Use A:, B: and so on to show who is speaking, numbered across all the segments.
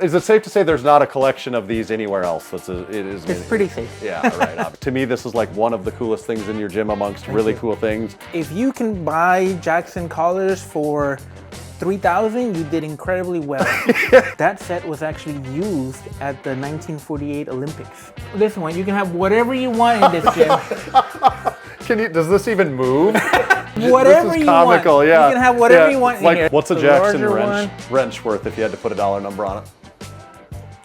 A: Is it safe to say there's not a collection of these anywhere else? It's
B: pretty safe.
A: Yeah, right. To me, this is like one of the coolest things in your gym amongst really cool things.
B: If you can buy Jackson collars for $3,000, you did incredibly well. That set was actually used at the 1948 Olympics. This one, you can have whatever you want in this gym.
A: Does this even move?
B: Whatever
A: this is
B: you
A: comical,
B: want.
A: yeah.
B: You can have whatever you want in
A: like,
B: here.
A: What's a
B: The
A: Jackson
B: larger
A: wrench worth if you had to put a dollar number on it?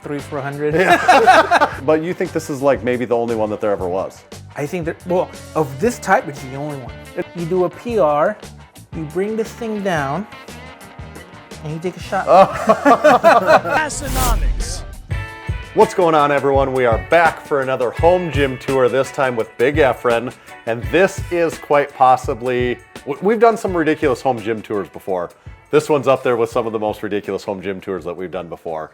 B: 3 for $100.
A: Yeah. But you think this is like maybe the only one that there ever was?
B: I think that, well, of this type, it's the only one. You do a PR, you bring this thing down, and you take a shot.
C: Massenomics.
A: What's going on, everyone? We are back for another home gym tour, this time with Big Efren, and this is quite possibly, we've done some ridiculous home gym tours before. This one's up there with some of the most ridiculous home gym tours that we've done before.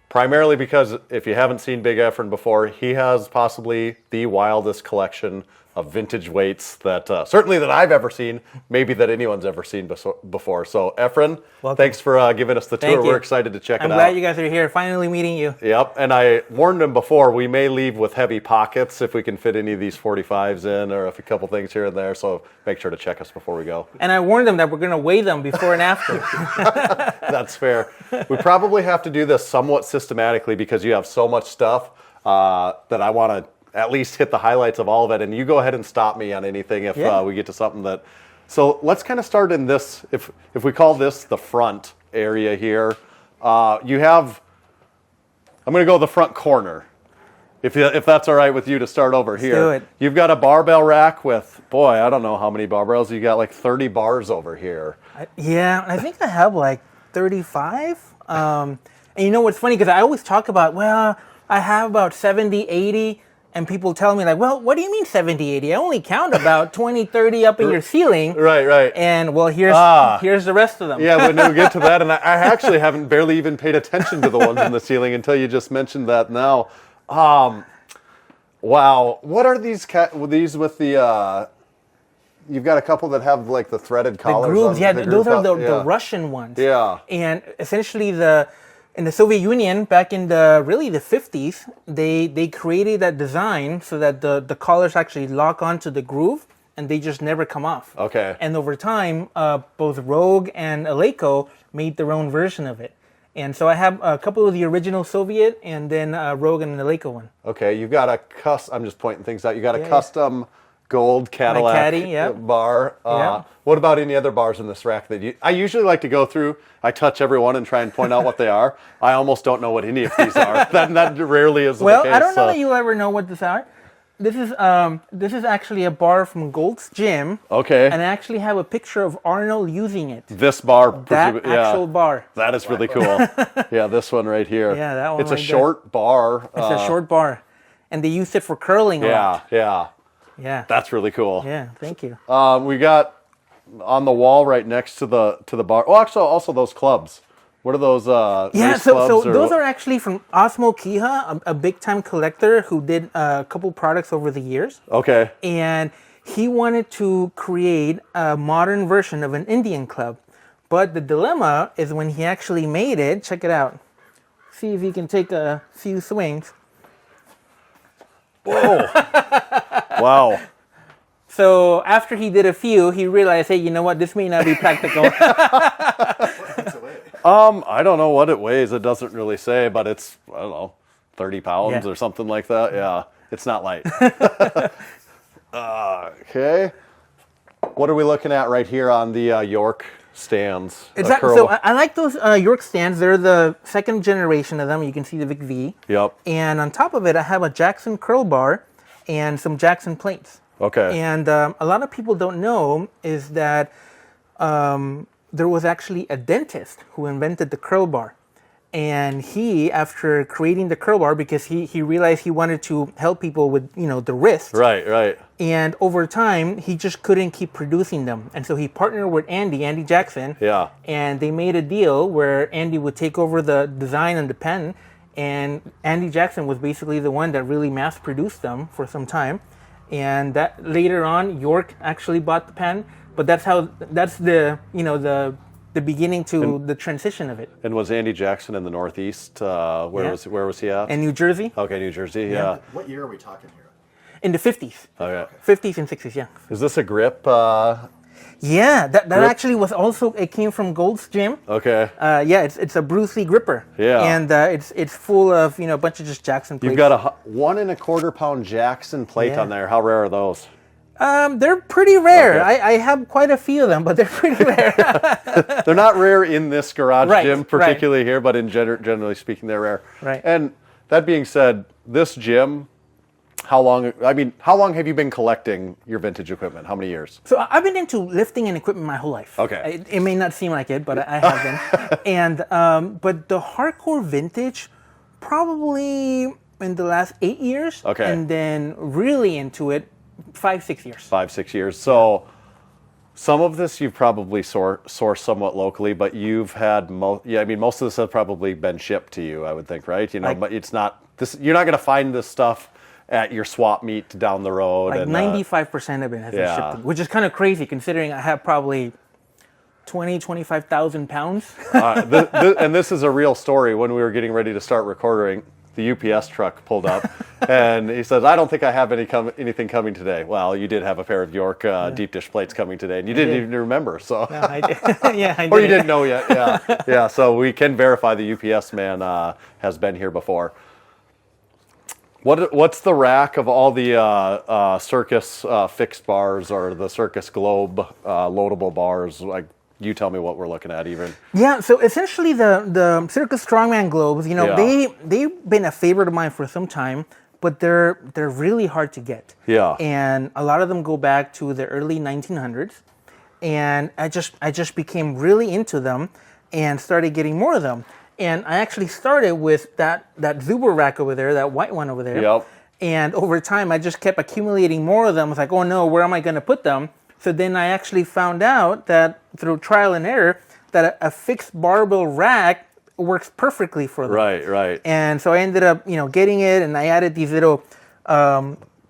A: Primarily because if you haven't seen Big Efren before, he has possibly the wildest collection of vintage weights that certainly that I've ever seen, maybe that anyone's ever seen before. So Efren, thanks for giving us the tour. We're excited to check it out.
B: I'm glad you guys are here, finally meeting you.
A: Yep, and I warned him before, we may leave with heavy pockets if we can fit any of these 45s in or if a couple things here and there, so make sure to check us before we go.
B: And I warned them that we're going to weigh them before and after.
A: That's fair. We probably have to do this somewhat systematically because you have so much stuff that I want to at least hit the highlights of all of it, and you go ahead and stop me on anything if we get to something that. So let's kind of start in this. If we call this the front area here, you have. I'm going to go the front corner, if that's all right with you to start over here.
B: Let's do it.
A: You've got a barbell rack with, boy, I don't know how many barbells. You got like 30 bars over here.
B: Yeah, I think I have like 35. And you know what's funny? Because I always talk about, well, I have about 70, 80. And people tell me like, well, what do you mean 70, 80? I only count about 20, 30 up in your ceiling.
A: Right.
B: And well, here's the rest of them.
A: Yeah, when we get to that, and I actually haven't barely even paid attention to the ones in the ceiling until you just mentioned that now. Wow. What are these with the, you've got a couple that have like the threaded collars.
B: The grooves, those are the
A: yeah.
B: Russian ones.
A: Yeah.
B: And essentially in the Soviet Union, back in the 50s, they created that design so that the collars actually lock onto the groove and they just never come off.
A: Okay.
B: And over time, both Rogue and Eleiko made their own version of it. And so I have a couple of the original Soviet and then Rogue and an Eleiko one.
A: Okay, you've got I'm just pointing things out. You got a custom gold Cadillac bar. What about any other bars in this rack that I usually like to go through? I touch every one and try and point out what they are. I almost don't know what any of these are. That rarely is the case.
B: Well, I don't know that you'll ever know what these are. This is actually a bar from Gold's Gym.
A: Okay.
B: And I actually have a picture of Arnold using it.
A: This bar.
B: That actual bar.
A: That is really cool. Yeah, this one right here.
B: Yeah, that one.
A: It's a short bar.
B: It's a short bar. And they used it for curling a lot.
A: Yeah. That's really cool.
B: Yeah, thank you.
A: We got on the wall right next to the bar. Oh, actually, also those clubs. What are those?
B: So those are actually from Osmo Kiha, a big-time collector who did a couple products over the years.
A: Okay.
B: And he wanted to create a modern version of an Indian club. But the dilemma is when he actually made it, check it out. See if he can take a few swings.
A: Whoa. Wow.
B: So after he did a few, he realized, hey, you know what? This may not be practical.
A: I don't know what it weighs. It doesn't really say, but it's, I don't know, 30 pounds or something like that. Yeah, it's not light. Okay. What are we looking at right here on the York stands?
B: Exactly. So I like those York stands. They're the second generation of them. You can see the Vic V.
A: Yep.
B: And on top of it, I have a Jackson curl bar and some Jackson plates.
A: Okay.
B: And a lot of people don't know is that there was actually a dentist who invented the curl bar. And he, after creating the curl bar, because he realized he wanted to help people with, the wrist.
A: Right.
B: And over time, he just couldn't keep producing them. And so he partnered with Andy Jackson.
A: Yeah.
B: And they made a deal where Andy would take over the design and the pen. And Andy Jackson was basically the one that really mass produced them for some time. And that later on, York actually bought the pen. But that's the the beginning to the transition of it.
A: And was Andy Jackson in the Northeast? Where was he at?
B: In New Jersey.
A: Okay, New Jersey, yeah.
C: What year are we talking here?
B: In the 50s.
A: Okay.
B: 50s and 60s, yeah.
A: Is this a grip?
B: Yeah, that
A: grip?
B: actually was also, it came from Gold's Gym.
A: Okay.
B: Yeah, it's a Bruce Lee gripper.
A: Yeah.
B: And it's full of, a bunch of just Jackson plates.
A: You've got a 1 1/4 pound Jackson plate on there. How rare are those?
B: They're pretty rare.
A: Okay.
B: I have quite a few of them, but they're pretty rare.
A: They're not rare in this garage gym,
B: right.
A: particularly here, but generally speaking, they're rare.
B: Right.
A: And that being said, this gym, how long have you been collecting your vintage equipment? How many years?
B: So I've been into lifting and equipment my whole life.
A: Okay.
B: It may not seem like it, but I have been. And but the hardcore vintage, probably in the last 8 years.
A: Okay.
B: And then really into it, 5-6 years.
A: 5-6 years. So some of this you've probably sourced somewhat locally, but you've had most of this has probably been shipped to you, I would think, right? But it's not this. You're not going to find this stuff at your swap meet down the road.
B: Like 95% of it has been shipped to me, which is kind of crazy considering I have probably 25,000 pounds.
A: And this is a real story. When we were getting ready to start recording, the UPS truck pulled up, and he says, "I don't think I have anything coming today." Well, you did have a pair of York deep dish plates coming today, and you didn't even remember. So,
B: No, I did. Yeah, I did.
A: Or you didn't know yet. Yeah, yeah. So we can verify the UPS man has been here before. What's the rack of all the Circus fixed bars or the Circus Globe loadable bars? Like, you tell me what we're looking at, even.
B: Yeah, so essentially the Circus Strongman globes, they've been a favorite of mine for some time, but they're really hard to get.
A: Yeah.
B: And a lot of them go back to the early 1900s, and I just became really into them and started getting more of them. And I actually started with that Zuber rack over there, that white one over there.
A: Yep.
B: And over time, I just kept accumulating more of them. I was like, oh no, where am I going to put them? So then I actually found out that through trial and error that a fixed barbell rack works perfectly for them.
A: Right.
B: And so I ended up, getting it, and I added these little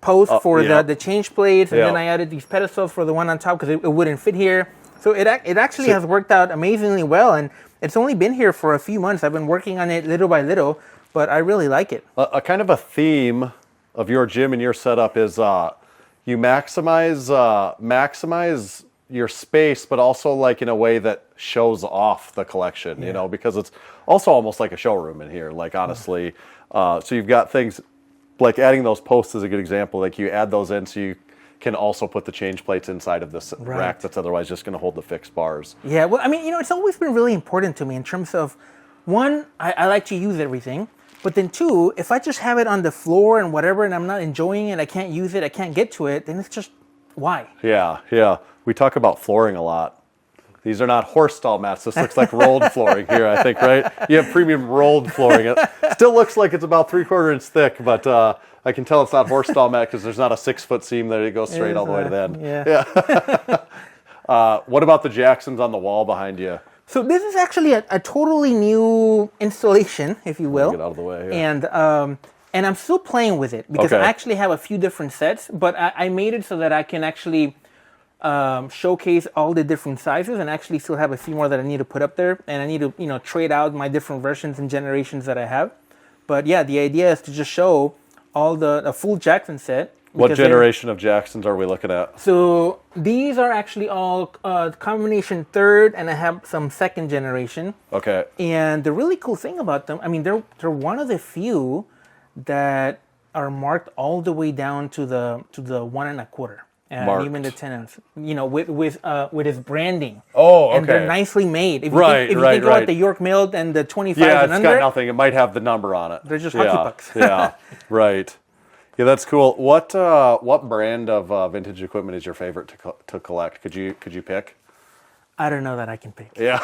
B: posts for the change plates, and then I added these pedestals for the one on top because it wouldn't fit here. So it actually has worked out amazingly well, and it's only been here for a few months. I've been working on it little by little, but I really like it.
A: A kind of a theme of your gym and your setup is you maximize your space, but also like in a way that shows off the collection, because it's also almost like a showroom in here, like honestly. So you've got things like adding those posts is a good example. Like you add those in so you can also put the change plates inside of this rack that's otherwise just going to hold the fixed bars.
B: Yeah, well, I mean, it's always been really important to me in terms of, one, I like to use everything, but then two, if I just have it on the floor and whatever and I'm not enjoying it, I can't use it, I can't get to it, then it's just, why?
A: Yeah. We talk about flooring a lot. These are not horse stall mats. This looks like rolled flooring here, I think, right? You have premium rolled flooring. It still looks like it's about 3/4 inch thick, but I can tell it's not horse stall mat because there's not a 6-foot seam there. It goes straight all the way to the end.
B: Yeah.
A: What about the Jacksons on the wall behind you?
B: So this is actually a totally new installation, if you will.
A: Get out of the way. Yeah.
B: And I'm still playing with it because I actually have a few different sets, but I made it so that I can actually showcase all the different sizes and actually still have a few more that I need to put up there, and I need to trade out my different versions and generations that I have. But yeah, the idea is to just show all a full Jackson set.
A: What generation of Jacksons are we looking at?
B: So these are actually all combination third, and I have some second generation.
A: Okay.
B: And the really cool thing about them, I mean, they're one of the few that are marked all the way down to the 1 1/4. And even the 10 ounce, with his branding.
A: Oh, okay.
B: And they're nicely made. If you think about the York Milled and the 25 and under.
A: Yeah, it's got nothing. It might have the number on it.
B: They're just hockey pucks.
A: Yeah, right. Yeah, that's cool. What brand of vintage equipment is your favorite to collect? Could you pick?
B: I don't know that I can pick.
A: Yeah.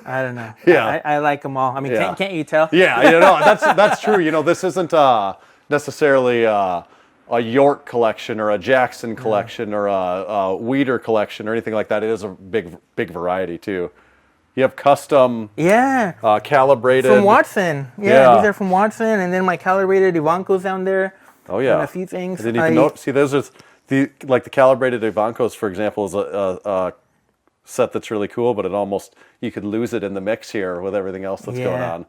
B: I don't know.
A: Yeah.
B: I like them all. I mean, can't you tell?
A: Yeah, that's true. This isn't necessarily a York collection or a Jackson collection or a Weeder collection or anything like that. It is a big variety too. You have custom, calibrated
B: from Watson. Yeah, these are from Watson, and then my calibrated Ivanko's down there.
A: Oh yeah,
B: and a few things.
A: I didn't even know. See, those are the calibrated Ivankos, for example, is a set that's really cool, but you could lose it in the mix here with everything else that's going on.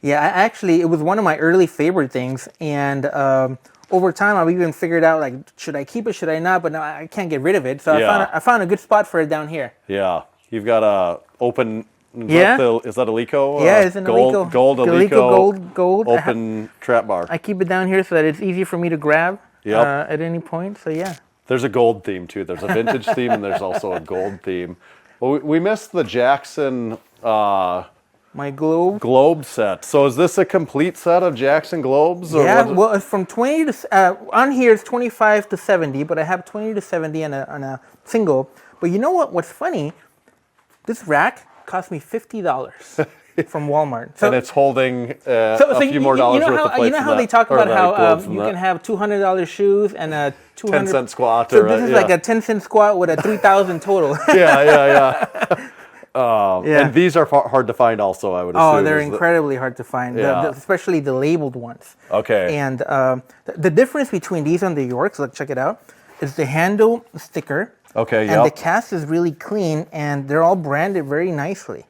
B: Yeah, actually, it was one of my early favorite things, and over time, I've even figured out, like, should I keep it, should I not? But now I can't get rid of it, so I found a good spot for it down here.
A: Yeah, you've got a open. Is that a Eleiko?
B: Yeah, it's an Eleiko.
A: Gold Eleiko.
B: Gold.
A: Open trap bar.
B: I keep it down here so that it's easy for me to grab at any point. So yeah.
A: There's a gold theme too. There's a vintage theme and there's also a gold theme. Well, we missed the Jackson.
B: My
A: globe set. So is this a complete set of Jackson globes? Or
B: well, it's from 20 to on here it's 25 to 70, but I have 20 to 70 on a single. But you know what? What's funny? This rack cost me $50 from Walmart.
A: So, and it's holding a few more dollars worth of plates.
B: You know how they talk about how you can have $200 shoes and a
A: 10-cent squat.
B: So this is like a 10-cent squat with a 3,000 total.
A: Yeah. And these are hard to find also, I would assume.
B: Oh, they're incredibly hard to find, especially the labeled ones.
A: Okay.
B: And the difference between these and the Yorks, look, check it out, is the handle sticker.
A: Okay,
B: and the cast is really clean, and they're all branded very nicely.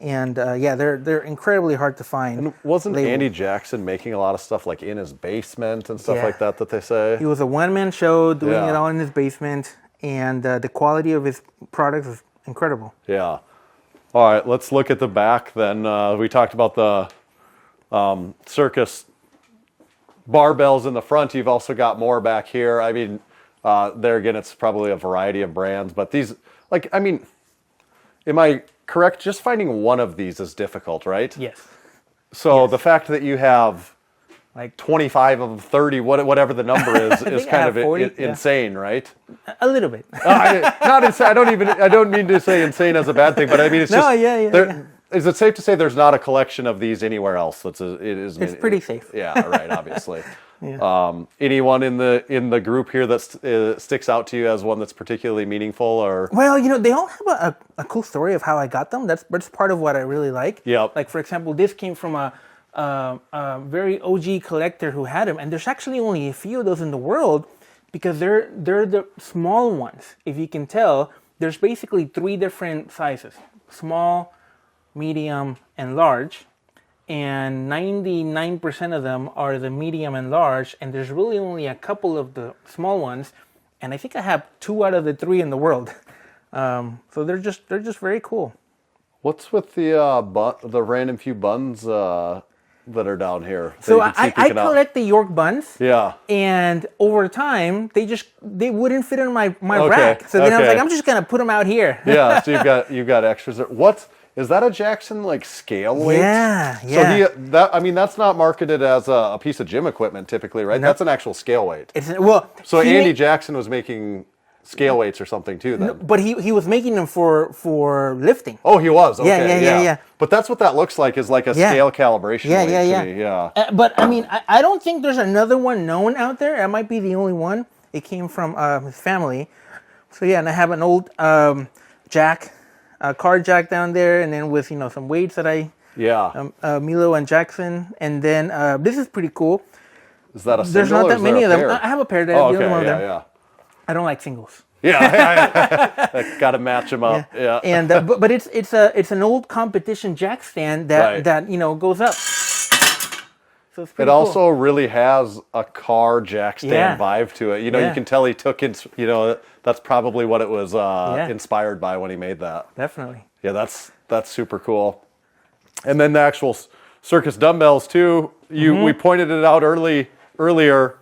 B: And they're incredibly hard to find.
A: And wasn't Andy Jackson making a lot of stuff like in his basement and stuff like that they say?
B: He was a one-man show doing it all in his basement, and the quality of his products is incredible.
A: Yeah. All right, let's look at the back then. We talked about the circus barbells in the front. You've also got more back here. I mean, there again, it's probably a variety of brands, but these, am I correct? Just finding one of these is difficult, right?
B: Yes.
A: So the fact that you have like 25 of 30, whatever the number is kind of 40, insane, right?
B: A little bit.
A: Not insane. I don't mean to say insane as a bad thing, but I mean it's just. Is it safe to say there's not a collection of these anywhere else?
B: It's pretty safe.
A: Yeah, right. Obviously. Anyone in the group here that sticks out to you as one that's particularly meaningful, or?
B: Well, they all have a cool story of how I got them. That's part of what I really like.
A: Yeah.
B: Like for example, this came from a very OG collector who had them, and there's actually only a few of those in the world because they're the small ones. If you can tell, there's basically 3 different sizes: small, medium, and large. And 99% of them are the medium and large, and there's really only a couple of the small ones. And I think I have 2 out of the 3 in the world. So they're just very cool.
A: What's with the random few buns that are down here?
B: So I collect the York buns.
A: Yeah. And
B: over time, they wouldn't fit in my rack. So then I was like, I'm just gonna put them out here.
A: Yeah. So you've got extras there. Is that a Jackson scale weight?
B: Yeah.
A: So that's not marketed as a piece of gym equipment typically, right? No. That's an actual scale weight. So Andy Jackson was making scale weights or something too then.
B: No, but he was making them for lifting.
A: Oh, he was. Okay.
B: Yeah.
A: But that's what that looks like, is like a scale calibration weight. Yeah.
B: But I mean, I don't think there's another one known out there. It might be the only one. It came from his family. So yeah, and I have an old jack. Car jack down there, and then with some weights that Milo and Jackson, and then this is pretty cool.
A: Is that a single?
B: There's not that many of them.
A: Pair?
B: I have a pair there.
A: Yeah.
B: I don't like singles.
A: Yeah, got to match them up. Yeah.
B: And but it's an old competition jack stand that goes up. So it's pretty cool.
A: Also really has a car jack stand vibe to it. You can tell he took in. That's probably what it was inspired by when he made that.
B: Definitely.
A: Yeah, that's super cool. And then the actual circus dumbbells too. We pointed it out earlier.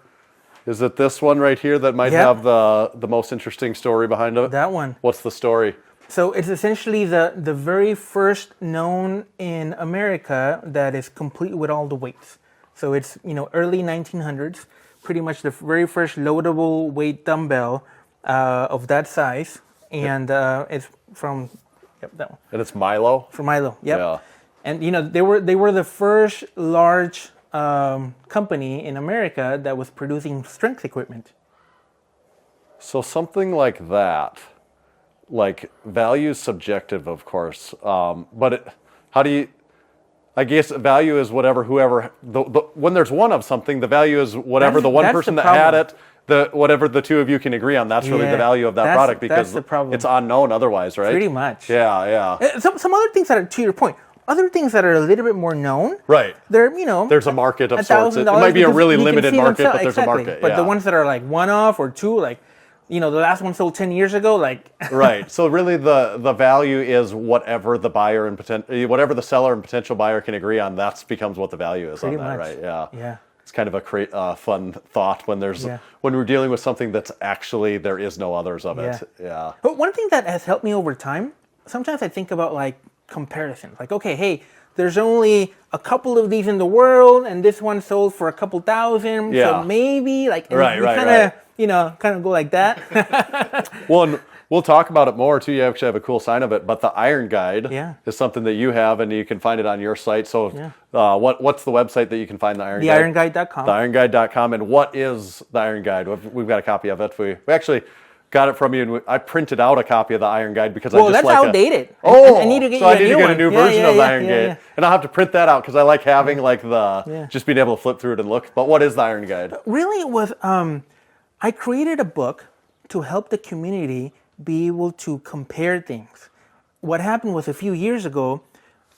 A: Is it this one right here that might have the most interesting story behind it? That
B: one.
A: What's the story?
B: So it's essentially the very first known in America that is complete with all the weights. So it's early 1900s, pretty much the very first loadable weight dumbbell of that size, and it's from that one.
A: And it's Milo.
B: From Milo, yep. Yeah. And they were the first large company in America that was producing strength equipment.
A: So something like that, value is subjective, of course, but how do you? I guess value is whatever when there's one of something, the value is whatever the one person that had it, whatever the two of you can agree on. That's really the value of that product because it's unknown otherwise, right?
B: Pretty much.
A: Yeah.
B: Some other things that are, to your point, other things that are a little bit more known.
A: Right.
B: They're,
A: there's a market of sorts. It might be a really limited market, but there's a market.
B: But the ones that are like one off or two, like, the last one sold 10 years ago, like.
A: Right. So really the value is whatever the buyer and whatever the seller and potential buyer can agree on, that becomes what the value is on that, right? Yeah.
B: Yeah.
A: It's kind of a fun thought when when we're dealing with something that's actually there is no others of it. Yeah.
B: But one thing that has helped me over time, sometimes I think about like comparisons. Like, okay, hey, there's only a couple of these in the world, and this one sold for a couple thousand.
A: Yeah.
B: So maybe like
A: right.
B: kind of go like that.
A: Well, and we'll talk about it more too. You actually have a cool sign of it, but the Iron Guide is something that you have, and you can find it on your site. So, what's the website that you can find the Iron Guide?
B: TheIronGuide.com.
A: TheIronGuide.com. And what is the Iron Guide? We've got a copy of it. We actually got it from you, and I printed out a copy of the Iron Guide because
B: that's outdated.
A: I
B: need to get
A: a new version of the Iron Guide, and I'll have to print that out because I like having just being able to flip through it and look. But what is the Iron Guide?
B: Really, it was I created a book to help the community be able to compare things. What happened was a few years ago,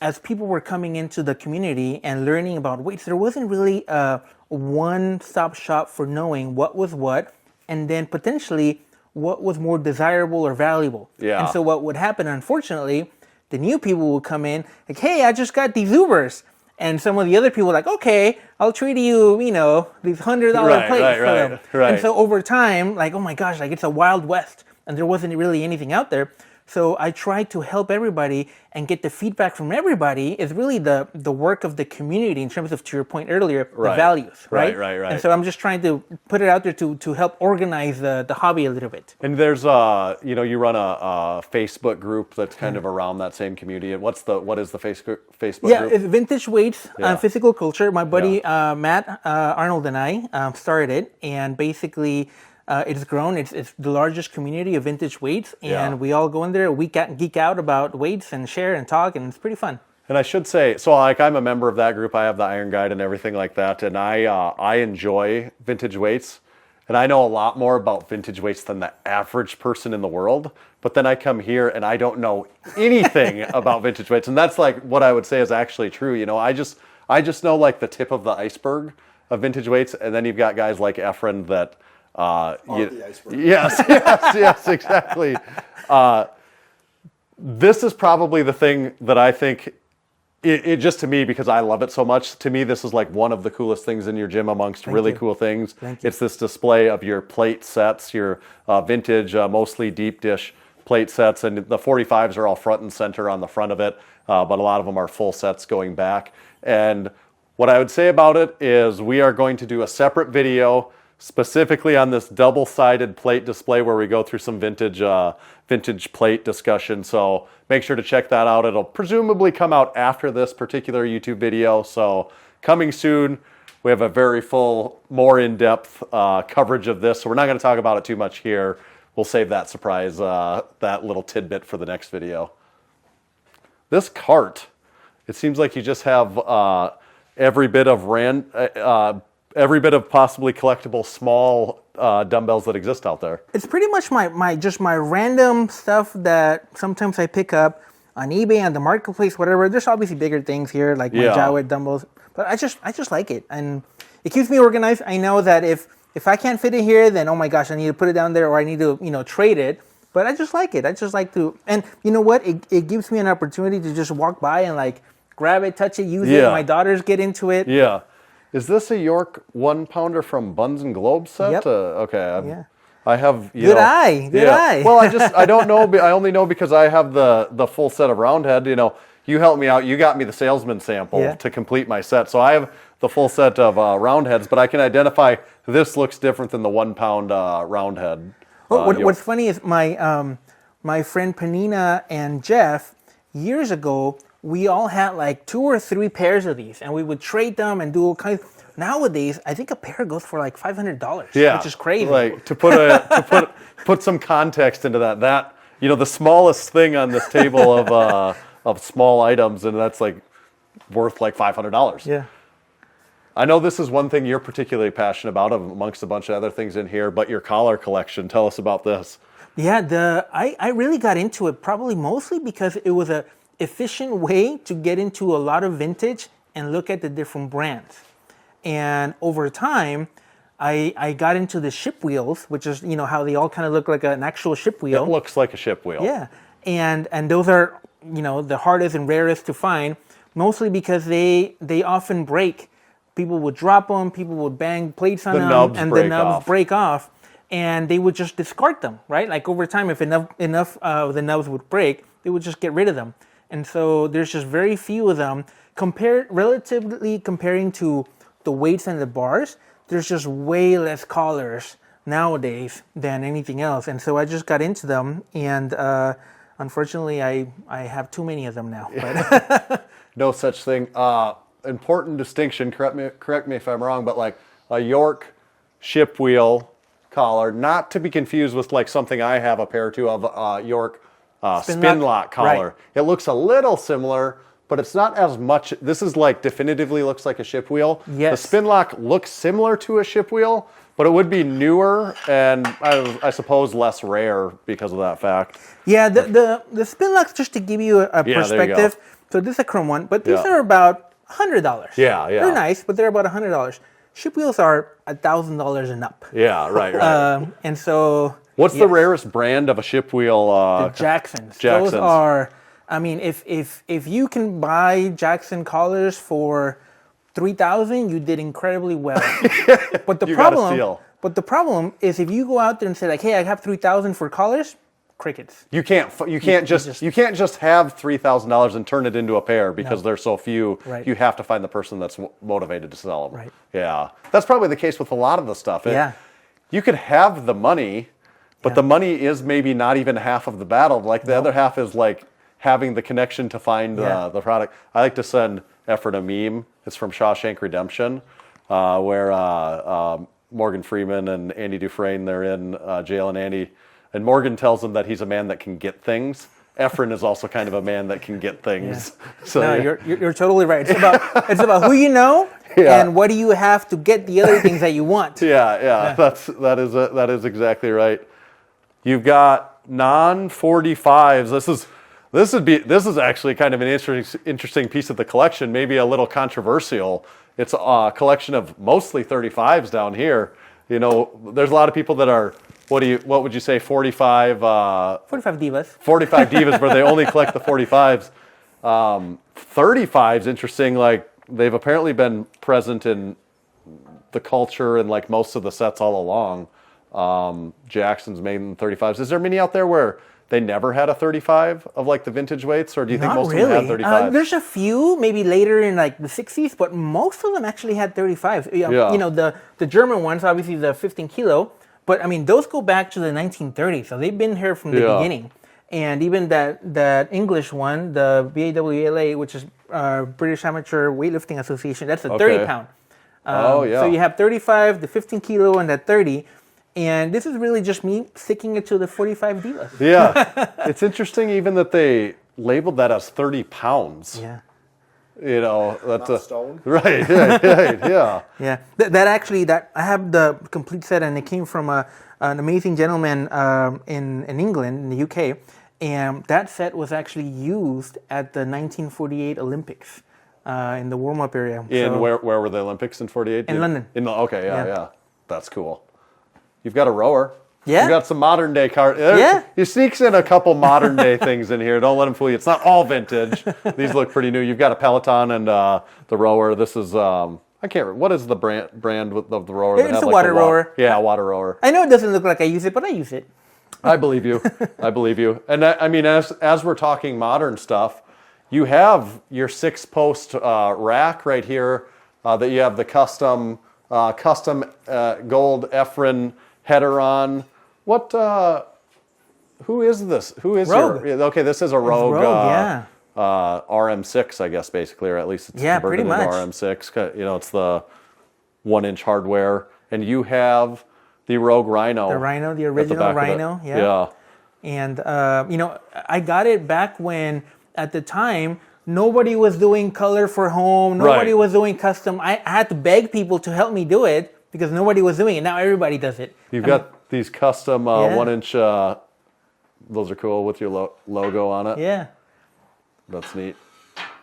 B: as people were coming into the community and learning about weights, there wasn't really a one-stop shop for knowing what was what, and then potentially what was more desirable or valuable.
A: Yeah.
B: And so what would happen, unfortunately, the new people would come in like, hey, I just got these Zuvers. And some of the other people were like, okay, I'll trade you, these $100 plates for them.
A: Right.
B: And so over time, like, oh my gosh, like it's a Wild West. And there wasn't really anything out there. So I tried to help everybody and get the feedback from everybody is really the work of the community in terms of, to your point earlier, the values, right?
A: Right.
B: And so I'm just trying to put it out there to help organize the hobby a little bit.
A: And there's, you run a Facebook group that's kind of around that same community. And what is the Facebook group?
B: Yeah, it's Vintage Weights Physical Culture. My buddy Matt Arnold and I started it, and basically it's grown. It's the largest community of vintage weights, and we all go in there, geek out about weights and share and talk, and it's pretty fun.
A: And I should say, so like I'm a member of that group. I have the Iron Guide and everything like that, and I enjoy vintage weights, and I know a lot more about vintage weights than the average person in the world. But then I come here and I don't know anything about vintage weights, and that's like what I would say is actually true. I just know like the tip of the iceberg of vintage weights, and then you've got guys like Efren that.
C: The iceberg.
A: Yes, exactly. This is probably the thing that I think, it just to me, because I love it so much, to me this is like one of the coolest things in your gym amongst really cool things. It's this display of your plate sets, your vintage, mostly deep dish plate sets, and the 45s are all front and center on the front of it, but a lot of them are full sets going back. And what I would say about it is we are going to do a separate video specifically on this double-sided plate display where we go through some vintage plate discussion. So make sure to check that out. It'll presumably come out after this particular YouTube video. So coming soon, we have a very full, more in-depth coverage of this. So we're not going to talk about it too much here. We'll save that surprise, that little tidbit for the next video. This cart, it seems like you just have every bit of possibly collectible small dumbbells that exist out there.
B: It's pretty much my random stuff that sometimes I pick up on eBay, on the marketplace, whatever. There's obviously bigger things here, like my Jawed dumbbells, but I just like it, and it keeps me organized. I know that if I can't fit it here, then oh my gosh, I need to put it down there, or I need to trade it. But I just like it. I just like to, and you know what? It gives me an opportunity to just walk by and like grab it, touch it, use it. My daughters get into it.
A: Yeah. Is this a York 1-pounder from Buns and Globes set?
B: Yep.
A: Okay. I have.
B: Good eye.
A: Well, I don't know. I only know because I have the full set of Roundhead. You helped me out. You got me the salesman sample to complete my set. So I have the full set of Roundheads, but I can identify this looks different than the 1-pound Roundhead.
B: What's funny is my friend Panina and Jeff, years ago, we all had like 2 or 3 pairs of these, and we would trade them and do all kinds. Nowadays, I think a pair goes for like $500, which is crazy.
A: Like to put some context into that the smallest thing on this table of small items, and that's like worth like $500.
B: Yeah.
A: I know this is one thing you're particularly passionate about amongst a bunch of other things in here, but your collar collection. Tell us about this.
B: Yeah, I really got into it probably mostly because it was a efficient way to get into a lot of vintage and look at the different brands. And over time, I got into the ship wheels, which is, how they all kind of look like an actual ship wheel.
A: It looks like a ship wheel.
B: Yeah. And those are, the hardest and rarest to find, mostly because they often break. People would drop them, people would bang plates on them, and the nubs break off, and they would just discard them, right? Like over time, if enough of the nubs would break, they would just get rid of them. And so there's just very few of them. Relatively comparing to the weights and the bars, there's just way less collars nowadays than anything else. And so I just got into them, and unfortunately, I have too many of them now. But
A: No such thing. Important distinction, correct me if I'm wrong, but like a York ship wheel collar, not to be confused with like something I have a pair or two of York spin lock collar. Right. It looks a little similar, but it's not as much. This is like definitively looks like a ship wheel.
B: Yes.
A: The spin lock looks similar to a ship wheel, but it would be newer and I suppose less rare because of that fact.
B: Yeah, the spin locks, just to give you a perspective. So this is a chrome one, but these are about $100.
A: Yeah.
B: They're nice, but they're about $100. Ship wheels are $1,000 and up.
A: Yeah, right.
B: And so,
A: what's the rarest brand of a ship wheel?
B: The Jacksons. Those are. I mean, if you can buy Jackson collars for $3,000, you did incredibly well. But the problem is if you go out there and say like, hey, I have $3,000 for collars. Crickets. You can't
A: just have $3,000 and turn it into a pair because there's so few.
B: Right.
A: You have to find the person that's motivated to sell them.
B: Right.
A: Yeah, that's probably the case with a lot of the stuff.
B: Yeah.
A: You could have the money, but the money is maybe not even half of the battle. Like the other half is like having the connection to find the product. I like to send Efren a meme. It's from Shawshank Redemption, where Morgan Freeman and Andy Dufresne, they're in jail, and Morgan tells him that he's a man that can get things. Efren is also kind of a man that can get things.
B: Yeah.
A: So
B: no, you're totally right. It's about who you know and what do you have to get the other things that you want.
A: Yeah. That is exactly right. You've got non-45s. This is actually kind of an interesting piece of the collection, maybe a little controversial. It's a collection of mostly 35s down here. There's a lot of people that are. What would you say? 45
B: divas.
A: 45 divas, where they only collect the 45s. 35s, interesting. Like they've apparently been present in the culture and like most of the sets all along. Jackson's made in 35s. Is there many out there where they never had a 35 of like the vintage weights, or do you think most of them had 35s?
B: There's a few, maybe later in like the 60s, but most of them actually had 35s. The German ones, obviously the 15 kilo. But I mean, those go back to the 1930s, so they've been here from the beginning. And even that English one, the BAWLA, which is British Amateur Weightlifting Association, that's a 30-pound. So you have 35, the 15 kilo, and that 30. And this is really just me sticking it to the 45 divas.
A: Yeah, it's interesting even that they labeled that as 30 pounds.
B: Yeah.
A: That's
C: not stone.
A: Right, yeah.
B: Yeah, that I have the complete set, and it came from an amazing gentleman in England, in the UK, and that set was actually used at the 1948 Olympics in the warm-up area.
A: Where were the Olympics in 48?
B: In London.
A: Yeah. That's cool. You've got a rower.
B: Yeah.
A: You got some modern day cars. He sneaks in a couple modern day things in here. Don't let him fool you. It's not all vintage. These look pretty new. You've got a Peloton and the rower. This is I can't remember. What is the brand of the rower?
B: It's a water rower.
A: Yeah, water rower.
B: I know it doesn't look like I use it, but I use it.
A: I believe you. And I mean, as we're talking modern stuff, you have your 6-post rack right here that you have the custom gold Efren header on. What? Who is this? Who is
B: Rogue.
A: Okay, this is a Rogue. RM6, I guess, basically, or at least it's converted into RM6. It's the 1-inch hardware, and you have the Rogue Rhino.
B: The Rhino, the original Rhino. Yeah. And I got it back when, at the time, nobody was doing color for home. Nobody was doing custom. I had to beg people to help me do it because nobody was doing it. Now everybody does it.
A: You've got these custom 1-inch, those are cool with your logo on it.
B: Yeah.
A: That's neat.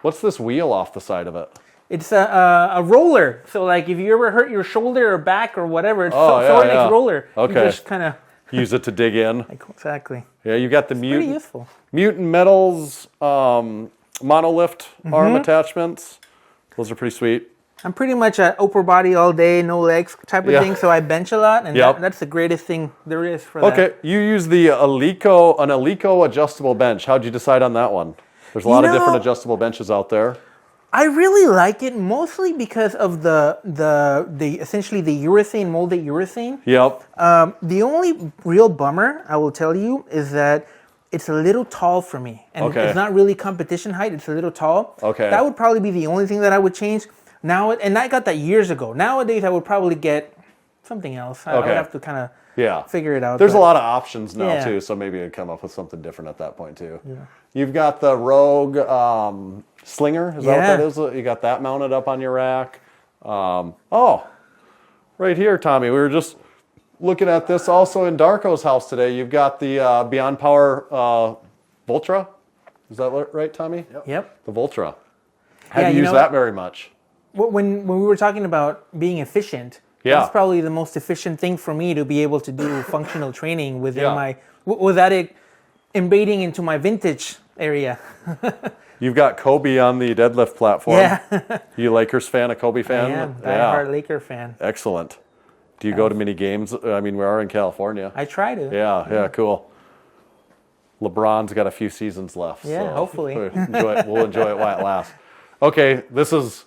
A: What's this wheel off the side of it?
B: It's a roller. So like if you ever hurt your shoulder or back or whatever, it's sort of like a roller.
A: Okay.
B: You just kind of
A: use it to dig in.
B: Exactly.
A: Yeah, you got the
B: Pretty useful.
A: Mutant Metals monolift arm attachments. Those are pretty sweet.
B: I'm pretty much an upper body all day, no legs type of thing, so I bench a lot, and that's the greatest thing there is for that.
A: Okay, you use the an Eleiko adjustable bench. How'd you decide on that one? There's a lot of different adjustable benches out there.
B: I really like it mostly because of the essentially the urethane, molded urethane.
A: Yep.
B: The only real bummer, I will tell you, is that it's a little tall for me. And it's not really competition height, it's a little tall.
A: Okay.
B: That would probably be the only thing that I would change. Now, and I got that years ago. Nowadays, I would probably get something else. I would have to kind of figure it out.
A: There's a lot of options now, too, so maybe you'd come up with something different at that point, too. Yeah. You've got the Rogue Slinger. Is that what that is? You got that mounted up on your rack. Right here, Tommy. We were just looking at this also in Darko's house today. You've got the Beyond Power Voltra. Is that right, Tommy?
B: Yep.
A: The Voltra. Have you used that very much?
B: When we were talking about being efficient, that's probably the most efficient thing for me to be able to do functional training within my, without it invading into my vintage area.
A: You've got Kobe on the deadlift platform. Yeah. You Lakers fan, a Kobe fan?
B: I am. Die-hard Laker fan.
A: Excellent. Do you go to many games? I mean, we are in California.
B: I try to.
A: Yeah, cool. LeBron's got a few seasons left.
B: Yeah,
A: so
B: hopefully.
A: We'll enjoy it while it lasts. Okay, this is,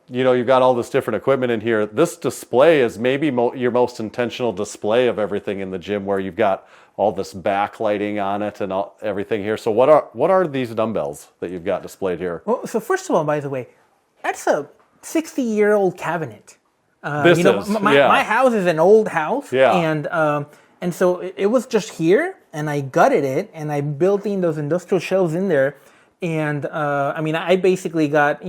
A: you've got all this different equipment in here. This display is maybe your most intentional display of everything in the gym, where you've got all this backlighting on it and everything here. So what are these dumbbells that you've got displayed here?
B: Well, so first of all, by the way, that's a 60-year-old cabinet. My house is an old house, and so it was just here, and I gutted it, and I built in those industrial shelves in there, and I basically got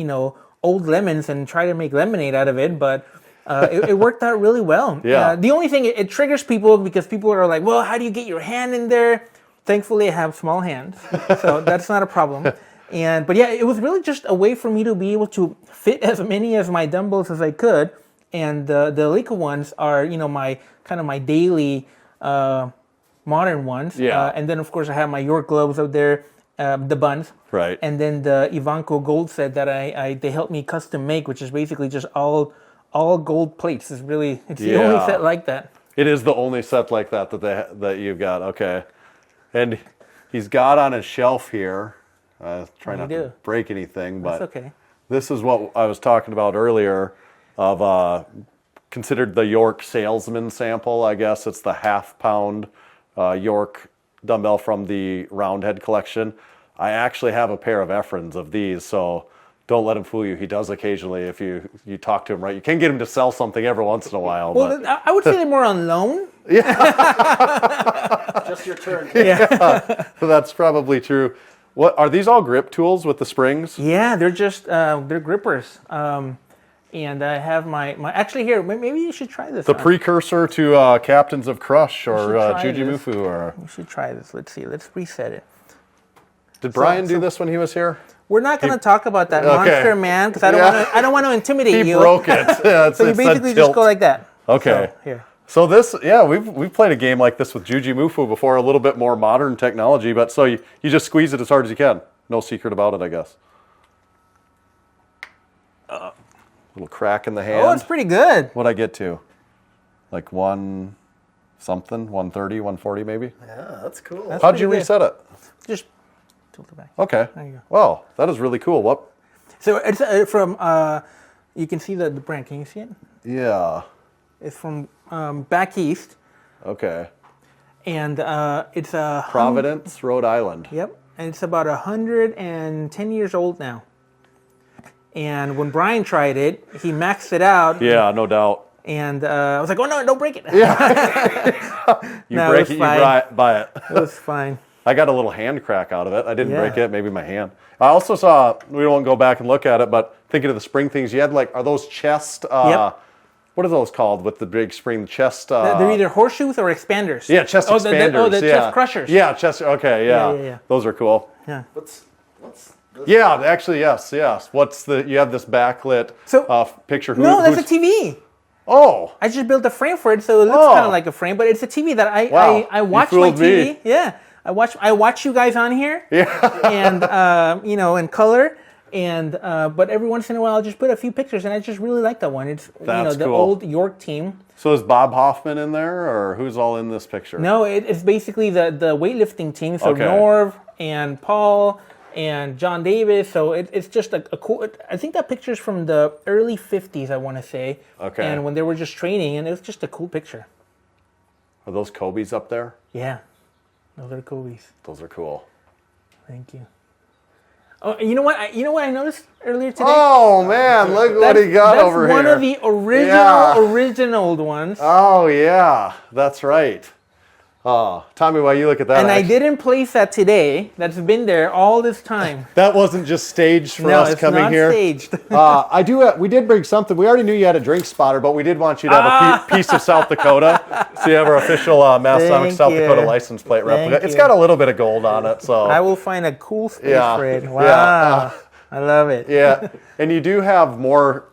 B: old lemons and tried to make lemonade out of it, but it worked out really well.
A: Yeah.
B: The only thing it triggers people because people are like, well, how do you get your hand in there? Thankfully, I have small hands, so that's not a problem. But it was really just a way for me to be able to fit as many of my dumbbells as I could. And the Eleiko ones are, my daily modern ones.
A: Yeah.
B: And then, of course, I have my York gloves out there, the buns.
A: Right.
B: And then the Ivanko gold set that they helped me custom make, which is basically just all gold plates. It's the only set like that.
A: It is the only set like that you've got. Okay. And he's got on his shelf here. Try not to break anything, but
B: that's okay.
A: This is what I was talking about earlier. Of considered the York Salesman sample, I guess. It's the half-pound York dumbbell from the Roundhead collection. I actually have a pair of Efrens of these, so don't let him fool you. He does occasionally if you talk to him right. You can get him to sell something every once in a while.
B: Well, but I would say they're more on loan.
A: Yeah.
C: Just your turn.
A: Yeah, that's probably true. What are these all grip tools with the springs?
B: Yeah, they're just they're grippers. And I have my actually here. Maybe you should try this.
A: The precursor to Captains of Crush or Jujimufu. Or
B: you should try this. Let's see. Let's reset it.
A: Did Brian do this when he was here?
B: We're not going to talk about that monster man because I don't want to intimidate you.
A: He broke it.
B: So you basically just go like that.
A: Okay.
B: So, here.
A: So this, we've played a game like this with Jujimufu before, a little bit more modern technology, but so you just squeeze it as hard as you can. No secret about it, I guess. Little crack in the hand.
B: Oh, it's pretty good.
A: What'd I get to? Like 130, 140 maybe?
C: Yeah, that's cool.
A: How'd you reset it?
B: Just tilt it back.
A: Okay.
B: There you go.
A: Wow, that is really cool. What?
B: So it's from, you can see the brand. Can you see it?
A: Yeah.
B: It's from back east.
A: Okay.
B: And it's a...
A: Providence, Rhode Island.
B: Yep. And it's about 110 years old now. And when Brian tried it, he maxed it out.
A: Yeah, no doubt.
B: And I was like, oh, no, don't break it.
A: Yeah. You break it, you buy it.
B: It was fine.
A: I got a little hand crack out of it. I didn't break it. Maybe my hand. I also saw, we don't go back and look at it, but thinking of the spring things, you had like, are those chest, what are those called with the big spring chest?
B: They're either horseshoes or expanders.
A: Yeah, chest expanders.
B: The chest crushers.
A: Yeah, chest, okay, yeah. Those are cool.
B: Yeah.
C: What's
A: Yeah, actually, yes. You have this backlit picture.
B: No, that's a TV.
A: Oh.
B: I just built a frame for it, so it looks kind of like a frame, but it's a TV that I watch my TV.
A: Me.
B: Yeah, I watch you guys on here.
A: Yeah.
B: And in color. And but every once in a while, I'll just put a few pictures, and I just really like that one. It's the
A: cool.
B: old York team.
A: So is Bob Hoffman in there, or who's all in this picture?
B: No, it's basically the weightlifting team. So Norv and Paul and John Davis. So it's just a cool. I think that picture's from the early '50s, I want to say.
A: Okay.
B: And when they were just training, and it was just a cool picture.
A: Are those Kobe's up there?
B: Yeah, those are Kobe's.
A: Those are cool.
B: Thank you. Oh, you know what I noticed earlier today?
A: Oh man, look what he got over here.
B: That's one of the original ones.
A: Oh yeah, that's right. Tommy, while you look at that,
B: and I didn't place that today. That's been there all this time.
A: That wasn't just staged for us coming here.
B: No, it's not
A: staged. We did bring something. We already knew you had a drink spotter, but we did want you to have a piece of South Dakota. So you have our official Massenomics South Dakota license plate replica. It's got a little bit of gold on it, so
B: I will find a cool space for it. Wow,
A: yeah.
B: I love it.
A: Yeah, and you do have more.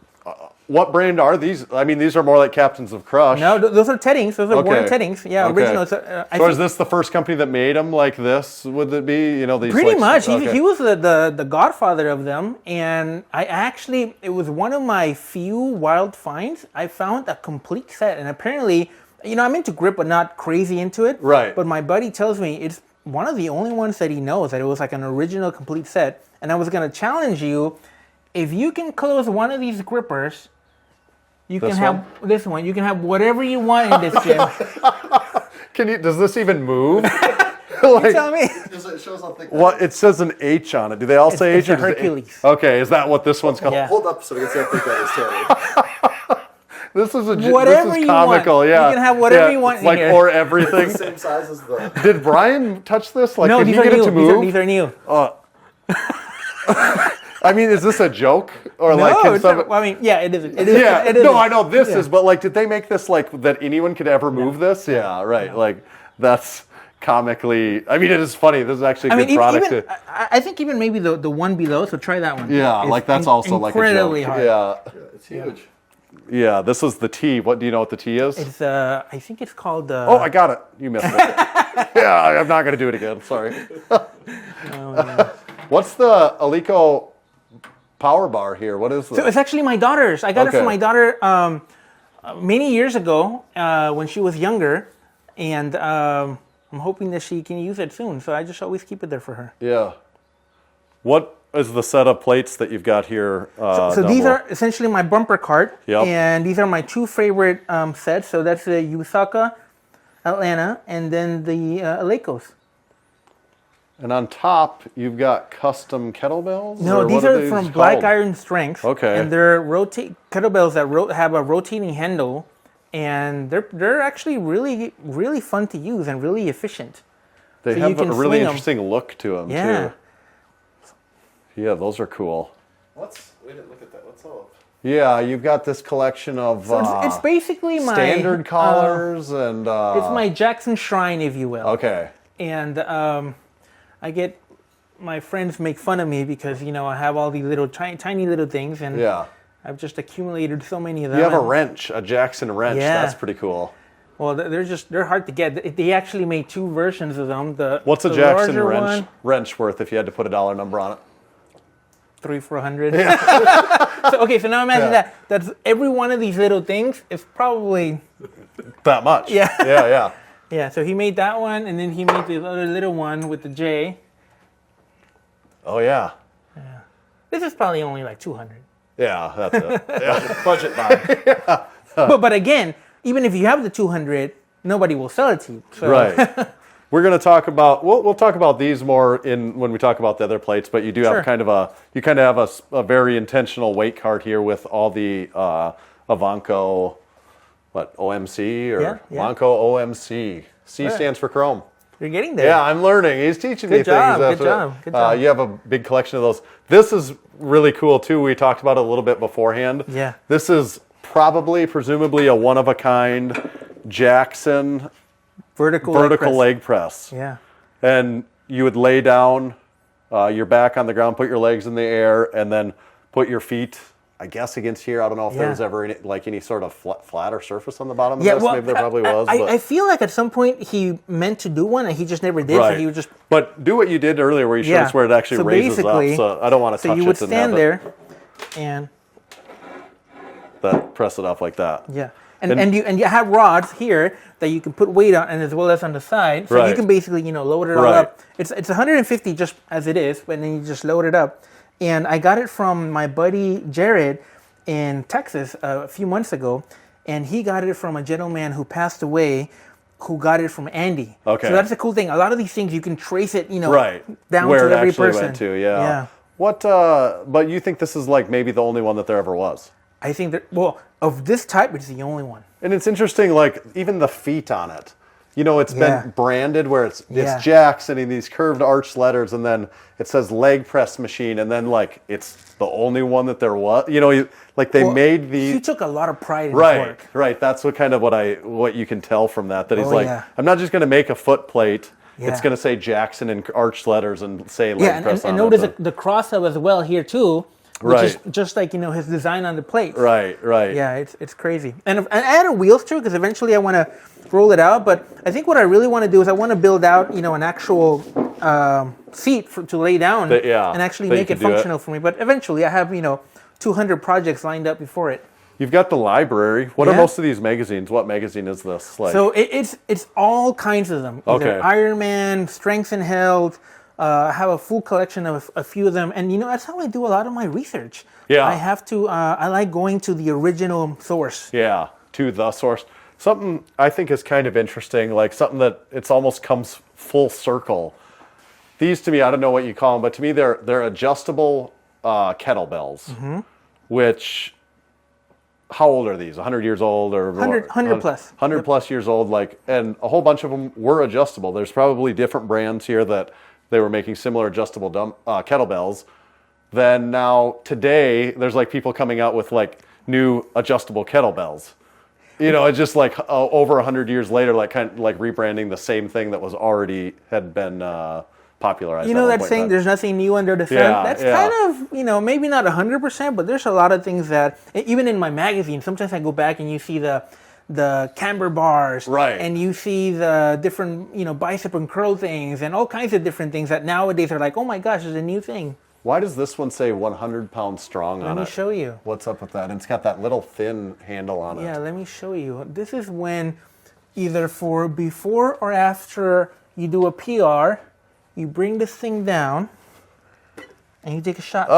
A: What brand are these? I mean, these are more like Captains of Crush.
B: No, those are Teddings. Those are Warren Teddings. Yeah, original.
A: So is this the first company that made them like this? Would it be? These
B: pretty much. He was the godfather of them, and it was one of my few wild finds. I found a complete set, and apparently, I'm into grip, but not crazy into it.
A: Right.
B: But my buddy tells me it's one of the only ones that he knows that it was like an original complete set. And I was gonna challenge you, if you can close one of these grippers. You can have this one. You can have whatever you want in this gym.
A: Does this even move?
B: You tell me.
C: It shows on thick.
A: What? It says an H on it. Do they all say H?
B: It's a Hercules.
A: Okay, is that what this one's called?
B: Yeah.
C: Hold up so we can see how thick that is, Terry.
A: This is
B: whatever
A: you comical.
B: Want.
A: Yeah,
B: you can have whatever you want in
A: like
B: here.
A: Or everything.
C: Same size as the.
A: Did Brian touch this? Like,
B: no,
A: did
B: these
A: he
B: are
A: get
B: new.
A: it to move?
B: These are new.
A: I mean, is this a joke or
B: no, yeah, it is. It is.
A: Yeah,
B: it is.
A: no, I know this is, but like, did they make this like that anyone could ever move this? Yeah, right. Yeah. Like, that's comically. I mean, it is funny. This is actually a good product.
B: I think even maybe the one below. So try that one.
A: Yeah, like that's also like a joke.
B: Incredibly hard.
A: Yeah,
C: it's huge.
A: Yeah, this is the T. What do you know what the T is?
B: It's I think it's called.
A: Oh, I got it. You missed it. Yeah, I'm not gonna do it again. Sorry. What's the Eleiko power bar here? What is this?
B: So it's actually my daughter's. I got it from my daughter many years ago when she was younger, and I'm hoping that she can use it soon. So I just always keep it there for her.
A: Yeah. What is the set of plates that you've got here?
B: So these are essentially my bumper cart,
A: Yep.
B: and these are my two favorite sets. So that's the Usaka Atlanta, and then the Eleikos.
A: And on top, you've got custom kettlebells?
B: No, these are from Black Iron Strength.
A: Okay.
B: And they're kettlebells that have a rotating handle, and they're actually really, really fun to use and really efficient.
A: They have a really interesting look to them, too. Yeah, those are cool.
C: We didn't look at that. What's all?
A: Yeah, you've got this collection of
B: it's basically my
A: standard collars and
B: it's my Jackson Shrine, if you will.
A: Okay.
B: And I get my friends make fun of me because I have all these little tiny little things, and I've just accumulated so many of them.
A: You have a wrench, a Jackson wrench.
B: Yeah.
A: That's pretty cool.
B: Well, they're hard to get. They actually made two versions of them.
A: What's a Jackson wrench worth if you had to put a dollar number on it?
B: $300-400. Yeah. So now imagine that. That's every one of these little things is probably
A: that much.
B: Yeah.
A: Yeah.
B: Yeah. So he made that one, and then he made the other little one with the J.
A: Oh yeah.
B: Yeah. This is probably only like $200.
A: Yeah, that's it. Yeah. Budget buy.
B: Yeah. But again, even if you have the $200, nobody will sell it to you. So.
A: Right. We're going to talk about we'll talk about these more when we talk about the other plates, but you do have kind of a very intentional weight cart here with all the Avanco OMC or Vanco OMC. C stands for chrome.
B: You're getting there.
A: Yeah, I'm learning. He's teaching me
B: Good job,
A: things.
B: good job, good job.
A: You have a big collection of those. This is really cool too. We talked about it a little bit beforehand.
B: Yeah.
A: This is presumably a one-of-a-kind Jackson
B: Vertical
A: leg press.
B: Yeah.
A: And you would lay down your back on the ground, put your legs in the air, and then put your feet, I guess, against here. I don't know if there was ever any sort of flatter surface on the bottom of this.
B: Well,
A: Maybe there probably was.
B: I feel like at some point he meant to do one and he just never did.
A: Right.
B: So he would just.
A: But do what you did earlier where you showed us where it actually raises up. So I don't want to touch it.
B: So you would stand there and
A: press it up like that.
B: Yeah. And you have rods here that you can put weight on, and as well as on the side, so you can basically load it all up. It's 150 just as it is, but then you just load it up. And I got it from my buddy Jared in Texas a few months ago, and he got it from a gentleman who passed away, who got it from Andy.
A: Okay.
B: So that's the cool thing. A lot of these things you can trace it, down
A: where
B: to
A: it
B: every
A: actually
B: person.
A: went to. Yeah. What? But you think this is like maybe the only one that there ever was?
B: I think that, of this type, it's the only one.
A: And it's interesting, like, even the feet on it. It's been branded where it's Jackson in these curved arch letters, and then it says leg press machine, and then, like, it's the only one that there was. They made these.
B: He took a lot of pride in his work.
A: Right. That's what you can tell from that he's I'm not just going to make a foot plate. Yeah. It's going to say Jackson in arch letters and say leg press on it.
B: And notice the cross-up as well here, too. Which is just like, his design on the plates.
A: Right.
B: Yeah, it's crazy. And add a wheels too, because eventually I want to roll it out. But I think what I really want to do is I want to build out, an actual seat to lay down and actually make it functional for me. But eventually I have, 200 projects lined up before it.
A: You've got the library. What are most of these magazines? What magazine is this? Like?
B: So it's all kinds of them. Either Iron Man, Strength and Health. I have a full collection of a few of them, and that's how I do a lot of my research.
A: Yeah,
B: I have to. I like going to the original source.
A: Yeah, to the source. Something I think is kind of interesting, like something that it's almost comes full circle. These to me, I don't know what you call them, but to me they're adjustable kettlebells. Which, how old are these? 100 years old or
B: 100 plus?
A: 100 plus years old, and a whole bunch of them were adjustable. There's probably different brands here that they were making similar adjustable kettlebells. Then now today, there's people coming out with new adjustable kettlebells. It's just over 100 years later, kind of rebranding the same thing that was had been popularized.
B: That saying, there's nothing new under the sun. That's kind of, maybe not 100%, but there's a lot of things that, even in my magazine, sometimes I go back and you see the camber bars, and you see the different, bicep and curl things, and all kinds of different things that nowadays are like, oh my gosh, there's a new thing.
A: Why does this one say 100 pounds strong on it?
B: Let me show you.
A: What's up with that? And it's got that little thin handle on it.
B: Yeah, let me show you. This is when either for before or after you do a PR, you bring this thing down, and you take a shot.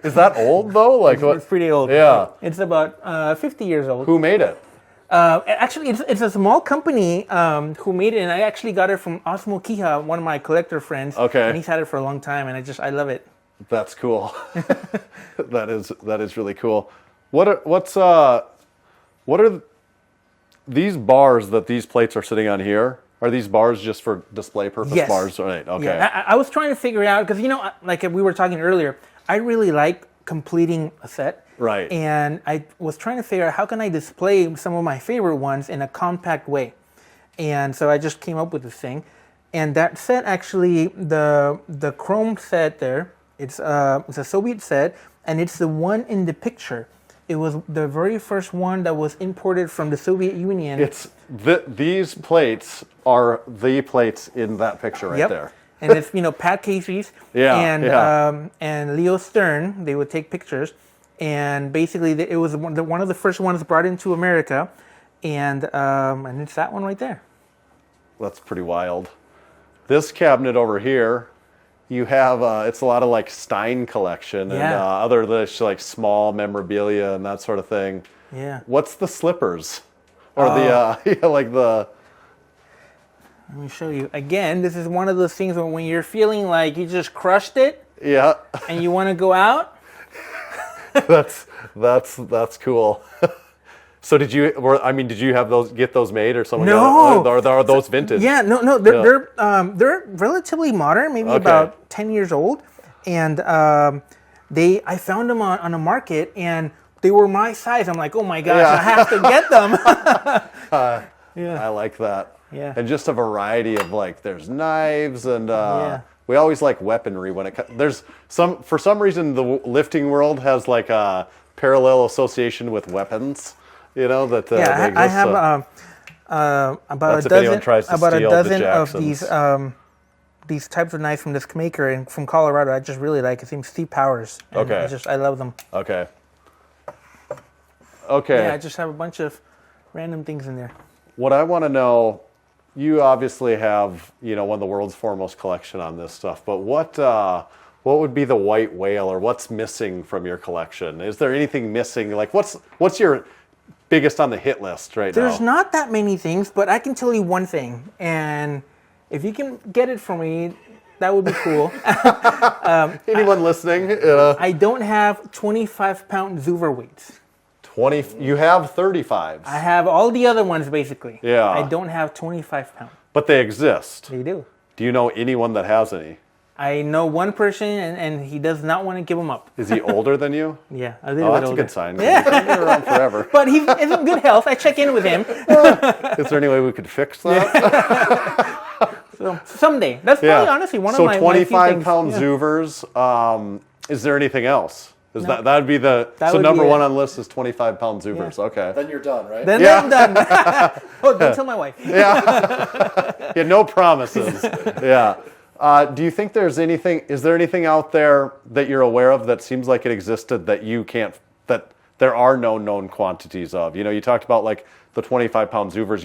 A: Is that old though?
B: It's pretty old.
A: Yeah.
B: It's about 50 years old.
A: Who made it?
B: Actually, it's a small company who made it, and I actually got it from Osmo Kija, one of my collector friends.
A: Okay.
B: And he's had it for a long time, and I love it.
A: That's cool. That is really cool. What are these bars that these plates are sitting on here? Are these bars just for display purpose bars? Right. Okay.
B: Yeah, I was trying to figure out, because, like we were talking earlier, I really like completing a set.
A: Right.
B: And I was trying to figure out how can I display some of my favorite ones in a compact way. And so I just came up with this thing. And that set actually, the chrome set there, it's a Soviet set, and it's the one in the picture. It was the very first one that was imported from the Soviet Union.
A: These plates are the plates in that picture right there.
B: And it's, Pat Casey's and Leo Stern, they would take pictures. And basically, it was one of the first ones brought into America. And it's that one right there.
A: That's pretty wild. This cabinet over here, you have, it's a lot of Stein collection and other small memorabilia and that sort of thing.
B: Yeah.
A: What's the slippers? Or the...
B: Let me show you. Again, this is one of those things when you're feeling like you just crushed it.
A: Yeah.
B: And you want to go out.
A: That's cool. So did you? Did you have those? Get those made or something?
B: No.
A: Are those vintage?
B: Yeah, no, they're relatively modern, maybe about 10 years old, and I found them on a market, and they were my size. I'm like, oh my gosh, I have to get them.
A: I like that.
B: Yeah.
A: And just a variety of there's knives and we always like weaponry when there's for some reason the lifting world has like a parallel association with weapons. You know that.
B: I have about a dozen of these types of knives from this maker and from Colorado. I just really like. His name's Steve Powers. And I love them.
A: Okay.
B: Yeah, I just have a bunch of random things in there.
A: What I want to know, you obviously have one of the world's foremost collection on this stuff. But what would be the white whale, or what's missing from your collection? Is there anything missing? Like what's your biggest on the hit list right now?
B: There's not that many things, but I can tell you one thing, and if you can get it for me, that would be cool.
A: Anyone listening?
B: I don't have 25-pound Zuvers weights.
A: You have 35s.
B: I have all the other ones, basically.
A: Yeah.
B: I don't have 25-pound.
A: But they exist.
B: They do.
A: Do you know anyone that has any?
B: I know one person, and he does not want to give them up.
A: Is he older than you?
B: Yeah, a little bit
A: that's
B: older.
A: a good sign. Yeah. He's been around forever.
B: But he's in good health. I check in with him.
A: Is there any way we could fix that?
B: So someday. That's probably honestly one of my
A: 25-pound Zuvers. Is there anything else? That would be number one on the list is 25-pound Zuvers. Yeah. Okay.
C: Then you're done, right?
B: Then I'm done. Oh, don't tell my wife.
A: Yeah, no promises. Yeah. Do you think is there anything out there that you're aware of that seems like it existed that there are no known quantities of? You talked about like the 25-pound Zuvers,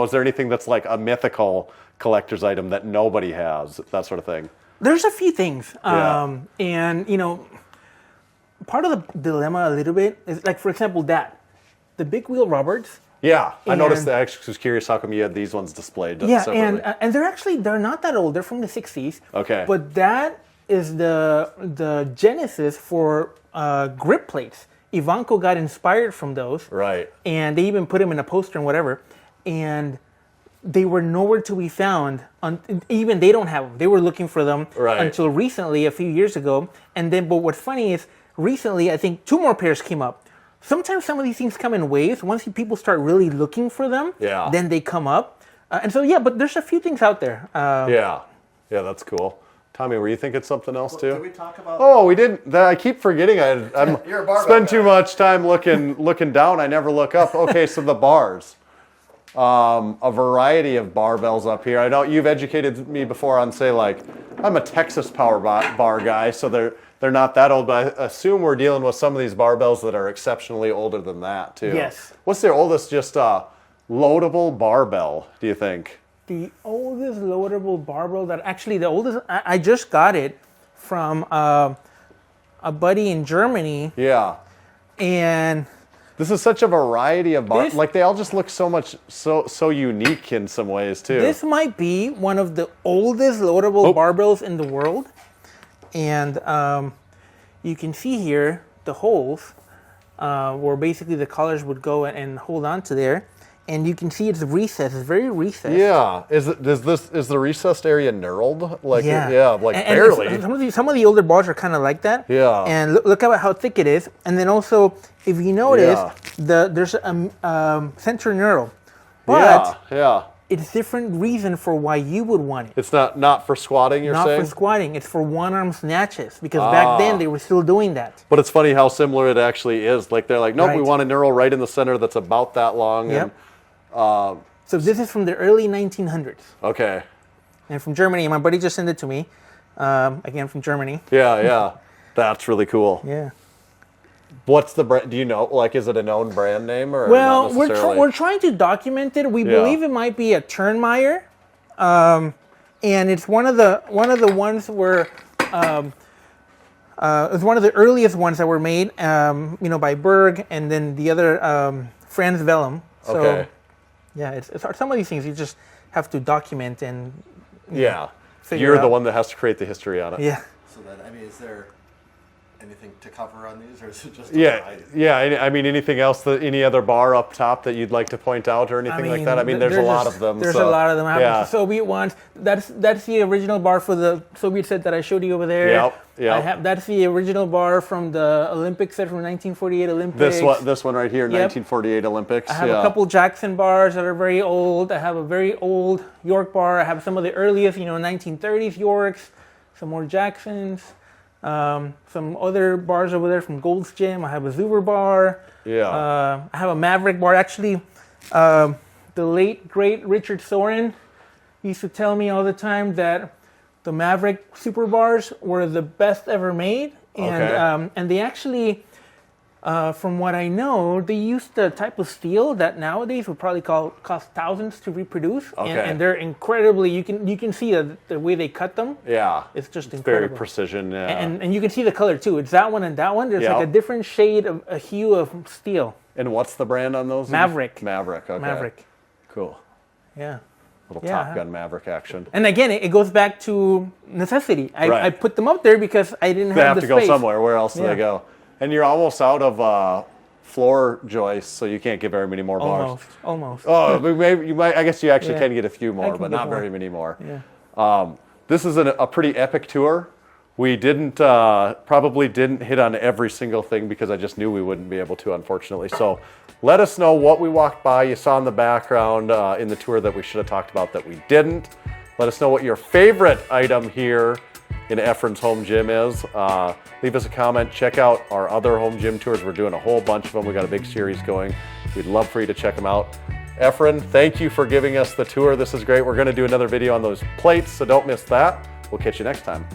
A: is there anything that's like a mythical collector's item that nobody has, that sort of thing?
B: There's a few things.
A: Yeah.
B: And, part of the dilemma a little bit is, like, for example, the big wheel Roberts.
A: Yeah, I noticed that. I actually was curious how come you had these ones displayed separately.
B: and they're not that old. They're from the 60s.
A: Okay.
B: But that is the genesis for grip plates. Ivanko got inspired from those.
A: Right.
B: And they even put them in a poster and whatever. And they were nowhere to be found. Even they don't have them. They were looking for them until recently, a few years ago. But what's funny is, recently, I think 2 more pairs came up. Sometimes some of these things come in waves. Once people start really looking for them, then they come up. But there's a few things out there.
A: Yeah, that's cool. Tommy, were you thinking something else too?
C: Did we talk about?
A: Oh, we didn't. I keep forgetting. I'm
C: You're a barbell
A: spend
C: guy.
A: too much time looking down. I never look up. Okay, so the bars. A variety of barbells up here. I know you've educated me before on, say, like, I'm a Texas power bar guy, so they're not that old, but I assume we're dealing with some of these barbells that are exceptionally older than that, too.
B: Yes.
A: What's their oldest loadable barbell, do you think?
B: The oldest loadable barbell the oldest, I just got it from a buddy in Germany.
A: Yeah.
B: And
A: this is such a variety of barbells. Like, they all just look so unique in some ways, too.
B: This might be one of the oldest loadable barbells in the world. And you can see here the holes where basically the collars would go and hold on to there. And you can see it's recessed. It's very recessed.
A: Yeah. Is the recessed area knurled? Like, barely.
B: Some of the older bars are kind of like that.
A: Yeah.
B: And look at how thick it is. And then also, if you notice, there's a center knurl. But it's different reason for why you would want it.
A: It's not for squatting, you're saying?
B: Not for squatting. It's for one-arm snatches. Because back then, they were still doing that.
A: But it's funny how similar it actually is. Like, they're like, nope, we want a knurl right in the center that's about that long.
B: Yep. So this is from the early 1900s.
A: Okay.
B: And from Germany. My buddy just sent it to me. Again, from Germany.
A: Yeah. That's really cool.
B: Yeah.
A: What's the brand? Do you know? Like, is it a known brand name or
B: well,
A: not necessarily?
B: we're trying to document it. We believe it might be a Turnmeyer, and it's one of the ones where it's one of the earliest ones that were made, by Berg, and then the other Franz Vellum. So,
A: okay.
B: Yeah, it's some of these things you just have to document and
A: you're the one that has to create the history on it.
B: Yeah.
C: So then, is there anything to cover on these, or is it just
A: I mean, anything else? Any other bar up top that you'd like to point out or anything like that? I mean, there's a lot of them.
B: There's a lot of them. I have the Soviet ones. That's the original bar for the Soviet set that I showed you over there.
A: Yep.
B: That's the original bar from the Olympic set from 1948 Olympics.
A: This one right here, 1948 Olympics.
B: I have a couple Jackson bars that are very old. I have a very old York bar. I have some of the earliest, 1930s Yorks, some more Jacksons. Some other bars over there from Gold's Gym. I have a Zuvers bar. I have a Maverick bar. Actually, the late, great Richard Soren used to tell me all the time that the Maverick Super Bars were the best ever made. And they actually, from what I know, they used the type of steel that nowadays would probably cost thousands to reproduce. And they're incredibly, you can see the way they cut them.
A: Yeah.
B: It's just incredible.
A: Very precision.
B: And you can see the color too. It's that one and that one. There's like a different shade of a hue of steel.
A: And what's the brand on those?
B: Maverick.
A: Maverick, okay.
B: Maverick.
A: Cool.
B: Yeah.
A: Little Top Gun Maverick action.
B: And again, it goes back to necessity. I put them up there because I didn't have the space.
A: They have to go somewhere. Where else do they go? And you're almost out of floor joists, so you can't get very many more bars.
B: Almost.
A: Oh, maybe you might. I guess you actually can get a few more, but not very many more.
B: Yeah.
A: This is a pretty epic tour. We probably didn't hit on every single thing because I just knew we wouldn't be able to, unfortunately. So let us know what we walked by. You saw in the background in the tour that we should have talked about that we didn't. Let us know what your favorite item here in Efren's home gym is. Leave us a comment. Check out our other home gym tours. We're doing a whole bunch of them. We got a big series going. We'd love for you to check them out. Efren, thank you for giving us the tour. This is great. We're going to do another video on those plates, so don't miss that. We'll catch you next time.